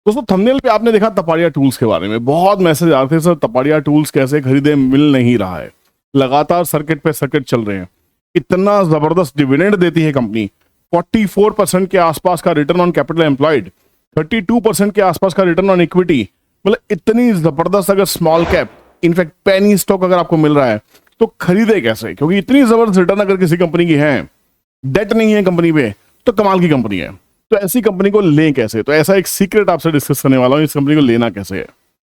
दोस्तों थंबनेल पे आपने देखा तपाड़िया टूल्स के बारे में, बहुत मैसेज आ रहे थे सर तपाड़िया टूल्स कैसे खरीदे, मिल नहीं रहा है। लगातार सर्किट पे सर्किट चल रहे हैं। इतना जबरदस्त डिविडेंड देती है कंपनी, 44% के आसपास का रिटर्न ऑन कैपिटल एम्प्लॉयड, 32% के आसपास का रिटर्न ऑन इक्विटी। मतलब इतनी जबरदस्त अगर small cap, in fact penny stock अगर आपको मिल रहा है तो खरीदे कैसे, क्योंकि इतनी जबरदस्त रिटर्न अगर किसी कंपनी की है, डेट नहीं है कंपनी पे, तो कमाल की कंपनी है। तो ऐसी कंपनी को लें कैसे, तो ऐसा एक सीक्रेट आपसे डिस्कस करने वाला हूं, इस कंपनी को लेना कैसे है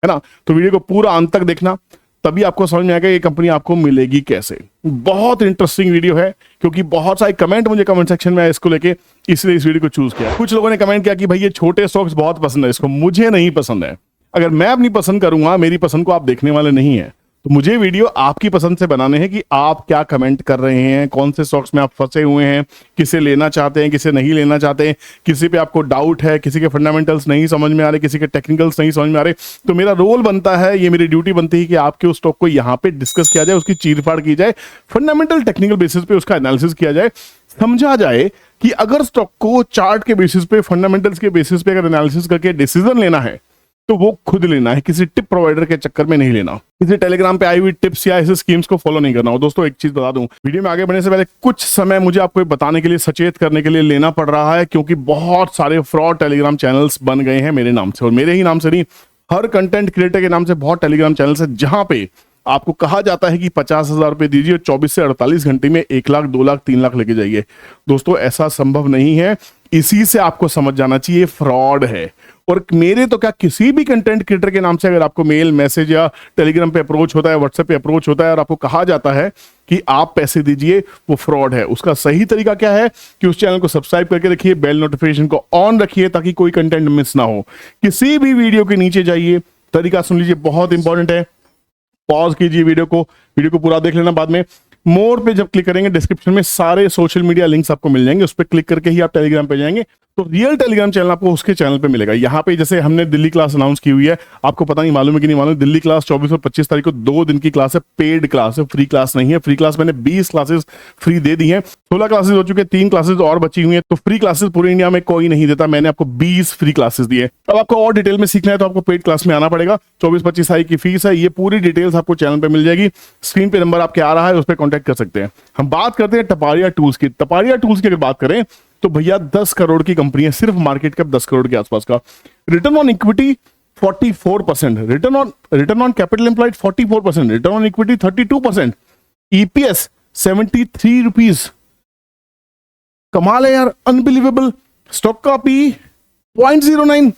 ना। तो वीडियो को पूरा अंत तक देखना, तभी आपको समझ में आएगा ये कंपनी आपको मिलेगी कैसे। बहुत इंटरेस्टिंग वीडियो है, क्योंकि बहुत सारे कमेंट मुझे कमेंट सेक्शन में इसको लेके, इसलिए इस वीडियो को चूज किया। कुछ लोगों ने कमेंट किया कि भाई ये छोटे स्टॉक्स बहुत पसंद है इसको, मुझे नहीं पसंद है। अगर मैं अपनी पसंद करूंगा, मेरी पसंद को आप देखने वाले नहीं है, तो मुझे वीडियो आपकी पसंद से बनाने हैं कि आप क्या कमेंट कर रहे हैं, कौन से स्टॉक्स में आप फंसे हुए हैं, किसे लेना चाहते हैं, किसे नहीं लेना चाहते हैं, किसी पे आपको डाउट है, किसी के फंडामेंटल्स नहीं समझ में आ रहे, किसी के टेक्निकल्स नहीं समझ में आ रहे। तो मेरा रोल बनता है, ये मेरी ड्यूटी बनती है कि आपके उस स्टॉक को यहाँ पे डिस्कस किया जाए, उसकी चीरफाड़ की जाए, फंडामेंटल टेक्निकल बेसिस पे उसका एनालिसिस किया जाए, समझा जाए कि अगर स्टॉक को चार्ट के बेसिस पे, फंडामेंटल्स के बेसिस पे अगर एनालिसिस करके डिसीजन लेना है तो वो खुद लेना है, किसी टिप प्रोवाइडर के चक्कर में नहीं लेना, किसी टेलीग्राम पे आई हुई टिप्स या ऐसे स्कीम्स को फॉलो नहीं करना हो। दोस्तों एक चीज बता दूं, वीडियो में आगे बढ़ने से पहले कुछ समय मुझे आपको बताने के लिए, सचेत करने के लिए लेना पड़ रहा है, क्योंकि बहुत सारे फ्रॉड टेलीग्राम चैनल्स बन गए हैं मेरे नाम से, और मेरे ही नाम से नहीं, हर कंटेंट क्रिएटर के नाम से बहुत टेलीग्राम चैनल्स है, जहां पे आपको कहा जाता है कि 50,000 रुपए दीजिए, 24 से 48 घंटे में 1 लाख, 2 लाख, 3 लाख लेके जाइए। दोस्तों ऐसा संभव नहीं है, इसी से आपको समझ जाना चाहिए फ्रॉड है। और मेरे तो क्या, किसी भी कंटेंट क्रिएटर के नाम से अगर आपको मेल, मैसेज या टेलीग्राम पे अप्रोच होता है, व्हाट्सएप पे अप्रोच होता है और आपको कहा जाता है कि आप पैसे दीजिए, वो फ्रॉड है। उसका सही तरीका क्या है कि उस चैनल को सब्सक्राइब करके रखिए, बेल नोटिफिकेशन को ऑन रखिए, ताकि कोई कंटेंट मिस ना हो। किसी भी वीडियो के नीचे जाइए, तरीका सुन लीजिए, बहुत इंपॉर्टेंट है। पॉज कीजिए वीडियो को पूरा देख लेना। बाद में मोर पे जब क्लिक करेंगे, डिस्क्रिप्शन में सारे सोशल मीडिया लिंक्स आपको मिल जाएंगे, उस पर क्लिक करके ही आप टेलीग्राम पे जाएंगे तो रियल टेलीग्राम चैनल आपको उसके चैनल पे मिलेगा। यहाँ पे जैसे हमने दिल्ली क्लास अनाउंस की हुई है, आपको पता नहीं मालूम है कि नहीं मालूम, दिल्ली क्लास 24 और 25 तारीख को 2 दिन की क्लास है, पेड क्लास है, फ्री क्लास नहीं है। फ्री क्लास मैंने 20 क्लासेस फ्री दे दी हैं, 16 क्लासेस हो चुके हैं, 3 क्लासेस और बची हुई हैं। तो फ्री क्लासेस पूरे इंडिया में कोई नहीं देता, मैंने आपको 20 फ्री क्लासेस दिए। अब आपको और डिटेल में सीखना है तो आपको पेड क्लास में आना पड़ेगा। 24-25 तारीख की फीस है, ये पूरी डिटेल्स आपको चैनल पे मिल जाएगी। स्क्रीन पे नंबर आपके आ रहा है, उस पर कॉन्टैक्ट कर सकते हैं। हम बात करते हैं तपाड़िया टूल्स की। तपाड़िया टूल्स की अगर बात करें तो भैया 10 करोड़ की कंपनी है, सिर्फ मार्केट कैप 10 करोड़ के आसपास का। Return on equity 44%, return on capital employed 44%, return on equity 32%, EPS 73 rupees. कमाल है यार, अनबिलीवेबल। स्टॉक का P 0.09,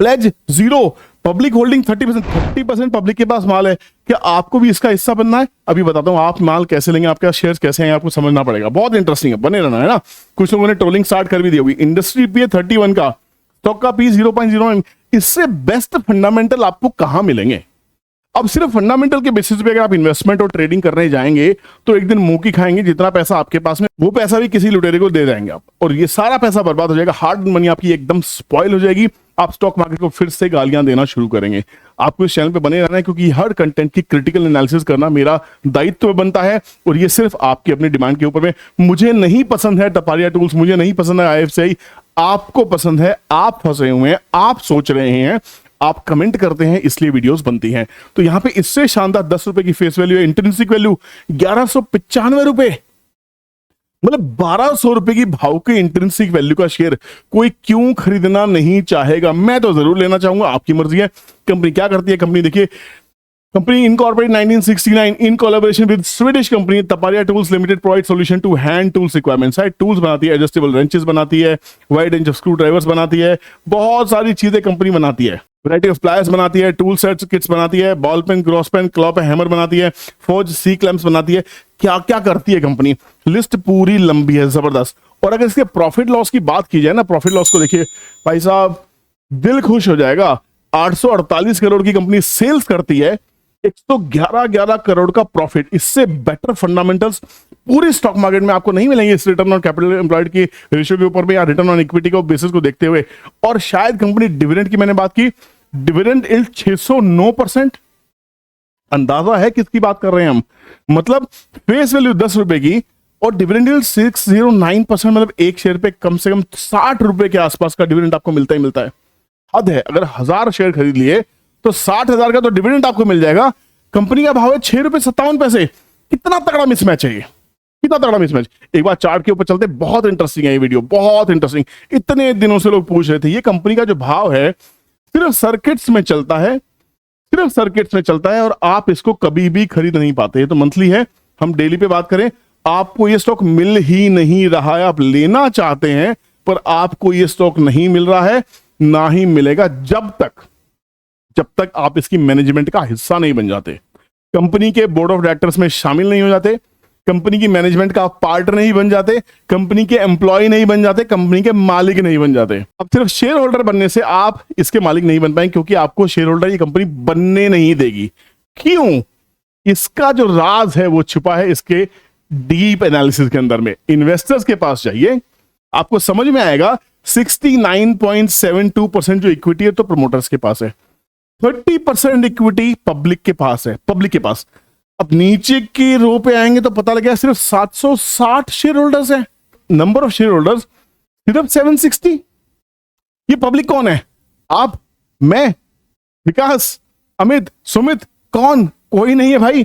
pledge 0, public holding 30% public के पास माल है। क्या आपको भी इसका हिस्सा बनना है? अभी बताता हूं आप माल कैसे लेंगे, आपके शेयर्स कैसे हैं, आपको समझना पड़ेगा। बहुत इंटरेस्टिंग है, बने रहना है ना। कुछ लोगों ने ट्रोलिंग स्टार्ट कर भी दी होगी। इंडस्ट्री पी 31 का, स्टॉक का पी 0.09। इससे बेस्ट फंडामेंटल आपको कहां मिलेंगे? अब सिर्फ फंडामेंटल के बेसिस पे अगर आप इन्वेस्टमेंट और ट्रेडिंग करने जाएंगे तो एक दिन मुंह की खाएंगे। जितना पैसा आपके पास में, वो पैसा भी किसी लुटेरे को दे जाएंगे आप, और ये सारा पैसा बर्बाद हो जाएगा। हार्ड मनी आपकी एकदम स्पॉइल हो जाएगी। आप स्टॉक मार्केट को फिर से गालियां देना शुरू करेंगे। आपको इस चैनल पे बने रहना है, क्योंकि हर कंटेंट की क्रिटिकल एनालिसिस करना मेरा दायित्व बनता है, और ये सिर्फ आपकी अपनी डिमांड के ऊपर में। मुझे नहीं पसंद है तपाड़िया टूल्स, मुझे नहीं पसंद है आईएफसीआई, आपको पसंद है, आप फंसे हुए हैं, आप सोच रहे हैं, आप कमेंट करते हैं, इसलिए वीडियोस बनती हैं। तो यहां पे इससे शानदार 10 रुपए की फेस वैल्यू है, इंट्रिंसिक वैल्यू 1195 रुपए, मतलब 1200 रुपए की भाव के इंट्रिंसिक वैल्यू का शेयर कोई क्यों खरीदना नहीं चाहेगा? मैं तो जरूर लेना चाहूंगा, आपकी मर्जी है। कंपनी क्या करती है? कंपनी देखिए, company incorporate 1969 in collaboration with Swedish company Taparia tools limited provide solution to hand tools requirements. है टूल्स बनाती है, एडजस्टेबल रेंचेस बनाती है, wide range of screwdrivers बनाती है, बहुत सारी चीजें कंपनी बनाती है। वैरायटी ऑफ प्लायर्स बनाती है, टूल सेट्स किट्स बनाती है, ball peen, cross peen, claw पे हैमर बनाती है, फोर्ज सी क्लैंप्स बनाती है। क्या क्या करती है कंपनी, लिस्ट पूरी लंबी है, जबरदस्त। और अगर इसके प्रॉफिट लॉस की बात की जाए ना, प्रॉफिट लॉस को देखिए भाई साहब, दिल खुश हो जाएगा। 848 करोड़ की कंपनी सेल्स करती है, 111 करोड़ का प्रॉफिट। इससे बेटर फंडामेंटल्स पूरी स्टॉक मार्केट में आपको नहीं मिलेंगे इस रिटर्न ऑन कैपिटल एम्प्लॉयड की रेशियो के ऊपर में, या रिटर्न ऑन इक्विटी को बेसिस को देखते हुए। और शायद कंपनी डिविडेंड की मैंने बात की, डिविडेंड इल्ड 609%। अंदाजा है किसकी बात कर रहे हैं हम? मतलब फेस वैल्यू 10 रुपए की और डिविडेंड यील्ड 609%, मतलब एक शेयर पे कम से कम 60 रुपए के आसपास का डिविडेंड आपको मिलता ही मिलता है। हद है। अगर 1000 शेयर खरीद लिए तो 60,000 का तो डिविडेंड आपको मिल जाएगा। कंपनी का भाव है 6 रुपए 57 पैसे। कितना तगड़ा मिसमैच है ये, कितना तगड़ा मिसमैच। एक बार चार्ट के ऊपर चलते, बहुत इंटरेस्टिंग है ये वीडियो, बहुत इंटरेस्टिंग। इतने दिनों से लोग पूछ रहे थे, ये कंपनी का जो भाव है सिर्फ सर्किट्स में चलता है, सिर्फ सर्किट्स में चलता है, और आप इसको कभी भी खरीद नहीं पाते। ये तो मंथली है, हम डेली पे बात करें, आपको ये स्टॉक मिल ही नहीं रहा है। आप लेना चाहते हैं पर आपको ये स्टॉक नहीं मिल रहा है, ना ही मिलेगा जब तक आप इसकी मैनेजमेंट का हिस्सा नहीं बन जाते, कंपनी के बोर्ड ऑफ डायरेक्टर्स में शामिल नहीं हो जाते, कंपनी की मैनेजमेंट का पार्टनर नहीं बन जाते, कंपनी के एम्प्लॉय नहीं बन जाते, कंपनी के मालिक नहीं बन जाते। अब सिर्फ शेयर होल्डर बनने से आप इसके मालिक नहीं बन पाएंगे, क्योंकि आपको शेयर होल्डर ये कंपनी बनने नहीं देगी। क्यों? इसका जो राज है वो छुपा है इसके डीप एनालिसिस के अंदर में। इन्वेस्टर्स के पास जाइए, आपको समझ में आएगा 69.72% जो इक्विटी है तो प्रमोटर्स के पास है, 30% इक्विटी पब्लिक के पास है, पब्लिक के पास। अब नीचे की रो पे आएंगे तो पता लगेगा सिर्फ 760 शेयर होल्डर्स है। नंबर ऑफ शेयर होल्डर्स सिर्फ 760। ये पब्लिक कौन है? आप, मैं, विकास, अमित, सुमित, कौन? कोई नहीं है भाई।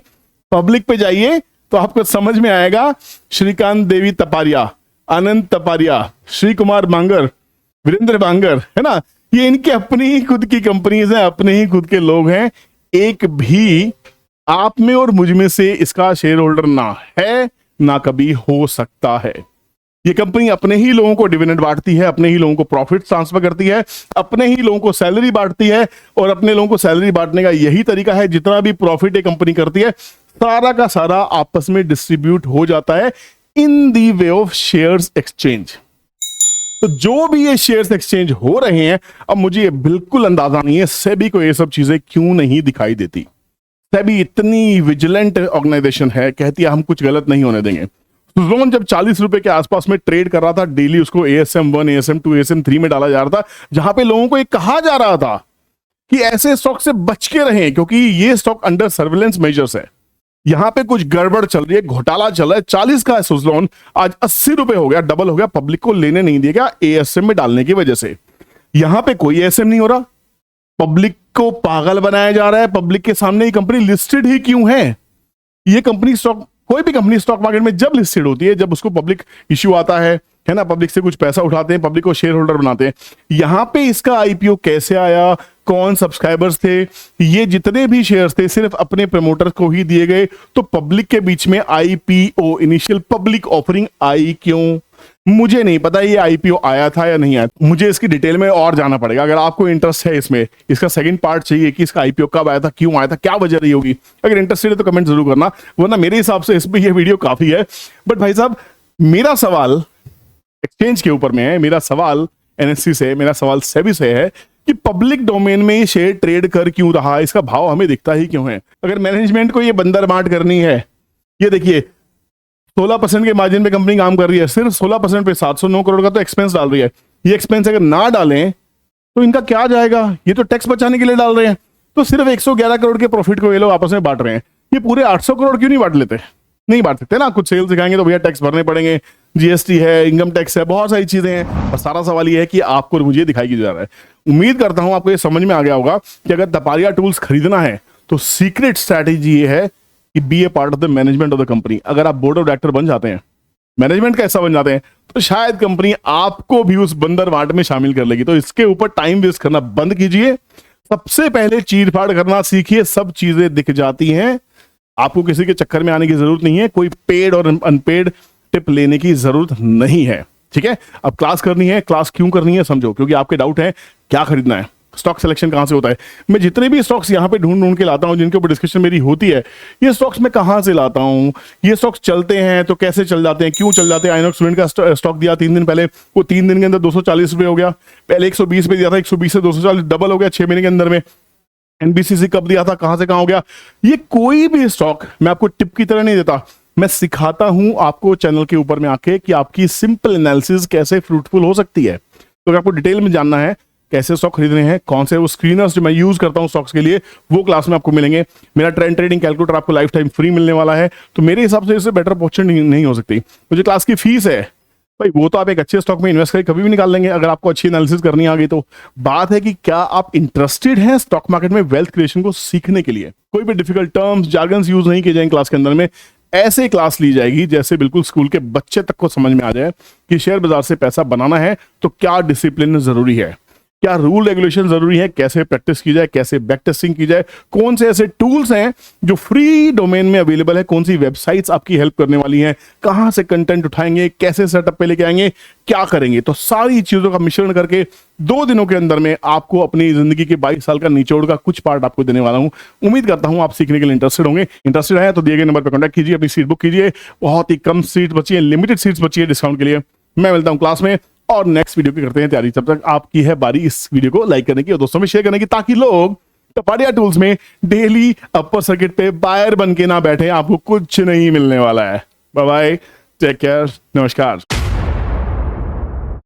पब्लिक पे जाइए तो आपको समझ में आएगा, श्रीकांत देवी तपारिया, अनंत तपारिया, श्री कुमार बांगर, वीरेंद्र बांगर, है ना, ये इनके अपनी ही खुद की कंपनीज हैं, अपने ही खुद के लोग हैं। एक भी आप में और मुझ में से इसका शेयर होल्डर ना है, ना कभी हो सकता है। ये कंपनी अपने ही लोगों को डिविडेंड बांटती है, अपने ही लोगों को प्रॉफिट ट्रांसफर करती है, अपने ही लोगों को सैलरी बांटती है, और अपने लोगों को सैलरी बांटने का यही तरीका है, जितना भी प्रॉफिट ये कंपनी करती है सारा का सारा आपस में डिस्ट्रीब्यूट हो जाता है इन दी वे ऑफ शेयर्स एक्सचेंज। तो जो भी ये शेयर्स एक्सचेंज हो रहे हैं, अब मुझे ये बिल्कुल अंदाजा नहीं है सेबी को ये सब चीजें क्यों नहीं दिखाई देती। सेबी इतनी विजिलेंट ऑर्गेनाइजेशन है, कहती है हम कुछ गलत नहीं होने देंगे। सुज़लोन जब 40 रुपए के आसपास में ट्रेड कर रहा था, डेली उसको ASM 1, ASM 2, ASM 3 में डाला जा रहा था, जहां पे लोगों को ये कहा जा रहा था कि ऐसे स्टॉक से बच के रहें, क्योंकि ये स्टॉक अंडर सर्विलेंस मेजर्स है, यहां पे कुछ गड़बड़ चल रही है, घोटाला चल रहा है। 40 का है सुज़लोन, आज 80 रुपए हो गया, डबल हो गया। पब्लिक को लेने नहीं दिया ASM में डालने की वजह से। यहां पे कोई ASM नहीं हो रहा, पब्लिक को पागल बनाया जा रहा है। पब्लिक के सामने ये कंपनी लिस्टेड ही क्यों है? ये कंपनी स्टॉक, कोई भी कंपनी स्टॉक मार्केट में जब लिस्टेड होती है, जब उसको पब्लिक इश्यू आता है ना, पब्लिक से कुछ पैसा उठाते हैं, पब्लिक को शेयर होल्डर बनाते हैं। यहां पे इसका IPO कैसे आया, कौन सब्सक्राइबर्स थे, ये जितने भी शेयर्स थे सिर्फ अपने प्रमोटर को ही दिए गए। तो पब्लिक के बीच में IPO, initial public offering I क्यों? मुझे नहीं पता ये IPO आया था या नहीं आया, मुझे इसकी डिटेल में और जाना पड़ेगा। अगर आपको इंटरेस्ट है इसमें, इसका सेकंड पार्ट चाहिए कि इसका IPO कब आया था, क्यों आया था, क्या वजह रही होगी, अगर इंटरेस्टेड है तो कमेंट जरूर करना, वरना मेरे हिसाब से इसमें ये वीडियो काफी है। बट भाई साहब, मेरा सवाल एक्सचेंज के ऊपर में है, मेरा सवाल NSE से, मेरा सवाल सेबी से है कि पब्लिक डोमेन में ये शेयर ट्रेड कर क्यों रहा, इसका भाव हमें दिखता ही क्यों है? अगर मैनेजमेंट को ये बंदर बांट करनी है, ये देखिए 16% के मार्जिन पे कंपनी काम कर रही है, सिर्फ 16% पे 709 करोड़ का तो एक्सपेंस डाल रही है। ये एक्सपेंस अगर ना डालें तो इनका क्या जाएगा? ये तो टैक्स बचाने के लिए डाल रहे हैं। तो सिर्फ 111 करोड़ के प्रॉफिट को ये लोग आपस में बांट रहे हैं। ये पूरे 800 करोड़ क्यों नहीं बांट लेते? नहीं बांट सकते ना, कुछ सेल्स दिखाएंगे तो भैया टैक्स भरने पड़ेंगे, GST है, इनकम टैक्स है, बहुत सारी चीजें हैं। और सारा सवाल ये है कि आपको और मुझे दिखाई जा रहा है। उम्मीद करता हूं आपको ये समझ में आ गया होगा कि अगर तपारिया टूल्स खरीदना है तो सीक्रेट स्ट्रैटेजी ये है कि be a part of the management of the company. अगर आप बोर्ड ऑफ डायरेक्टर बन जाते हैं, मैनेजमेंट का हिस्सा बन जाते हैं, तो शायद कंपनी आपको भी उस बंदर बांट में शामिल कर लेगी। तो इसके ऊपर टाइम वेस्ट करना बंद कीजिए, सबसे पहले चीरफाड़ करना सीखिए। सब चीजें दिख जाती हैं, आपको किसी के चक्कर में आने की जरूरत नहीं है, कोई पेड और अनपेड टिप लेने की जरूरत नहीं है। ठीक है, अब क्लास करनी है, क्लास क्यों करनी है समझो, क्योंकि आपके डाउट है क्या खरीदना है, स्टॉक सिलेक्शन कहां से होता है। मैं जितने भी स्टॉक्स यहां पे ढूंढ के लाता हूं, जिनके ऊपर डिस्कशन मेरी होती है, ये स्टॉक्स मैं कहां से लाता हूं, ये स्टॉक्स चलते हैं तो कैसे चल जाते हैं, क्यों चल जाते हैं। आइनॉक्स सीमेंट का स्टॉक दिया 3 दिन पहले, वो 3 दिन के अंदर 240 रुपए हो गया। पहले 120 पे दिया था, 120 से 240 डबल हो गया 6 महीने के अंदर में। NBCC कब दिया था, कहां से कहां हो गया। ये कोई भी स्टॉक मैं आपको टिप की तरह नहीं देता, मैं सिखाता हूं आपको चैनल के ऊपर में आके कि आपकी सिंपल एनालिसिस कैसे फ्रूटफुल हो सकती है। तो अगर आपको डिटेल में जानना है कैसे स्टॉक खरीदने हैं, कौन से वो स्क्रीनर्स जो मैं यूज करता हूं स्टॉक्स के लिए, वो क्लास में आपको मिलेंगे। मेरा ट्रेंड ट्रेडिंग कैलकुलेटर आपको लाइफ टाइम फ्री मिलने वाला है। तो मेरे हिसाब से इससे बेटर अपॉर्चुनिटी नहीं हो सकती। तो जो क्लास की फीस है भाई वो तो आप एक अच्छे स्टॉक में इन्वेस्ट करके कभी भी निकाल लेंगे अगर आपको अच्छी एनालिसिस करनी आ गई तो। बात है कि क्या आप इंटरेस्टेड हैं स्टॉक मार्केट में वेल्थ क्रिएशन को सीखने के लिए। कोई भी डिफिकल्ट टर्म्स जार्गन्स यूज नहीं किए जाएंगे क्लास के अंदर में, ऐसे क्लास ली जाएगी जैसे बिल्कुल स्कूल के बच्चे तक को समझ में आ जाए कि शेयर बाजार से पैसा बनाना है तो क्या डिसिप्लिन जरूरी है, क्या रूल रेगुलेशन जरूरी है, कैसे प्रैक्टिस की जाए, कैसे बैक टेस्टिंग की जाए, कौन से ऐसे टूल्स हैं जो फ्री डोमेन में अवेलेबल है, कौन सी वेबसाइट्स आपकी हेल्प करने वाली हैं, कहां से कंटेंट उठाएंगे, कैसे सेटअप पे लेके आएंगे, क्या करेंगे। तो सारी चीजों का मिश्रण करके 2 दिनों के अंदर में आपको अपनी जिंदगी के 22 साल का निचोड़ का कुछ पार्ट आपको देने वाला हूं। उम्मीद करता हूं आप सीखने के लिए इंटरेस्टेड होंगे। इंटरेस्टेड है तो दिए गए नंबर पर कॉन्टैक्ट कीजिए, अपनी सीट बुक कीजिए। बहुत ही कम सीट बची है, लिमिटेड सीट्स बची है डिस्काउंट के लिए। मैं मिलता हूं क्लास में और नेक्स्ट वीडियो की करते हैं तैयारी। तब तक आपकी है बारी इस वीडियो को लाइक करने की और दोस्तों में शेयर करने की, ताकि लोग टपाडिया टूल्स में डेली अपर सर्किट पे बायर बन के ना बैठे। आपको कुछ नहीं मिलने वाला है। बाय बाय, टेक केयर, नमस्कार।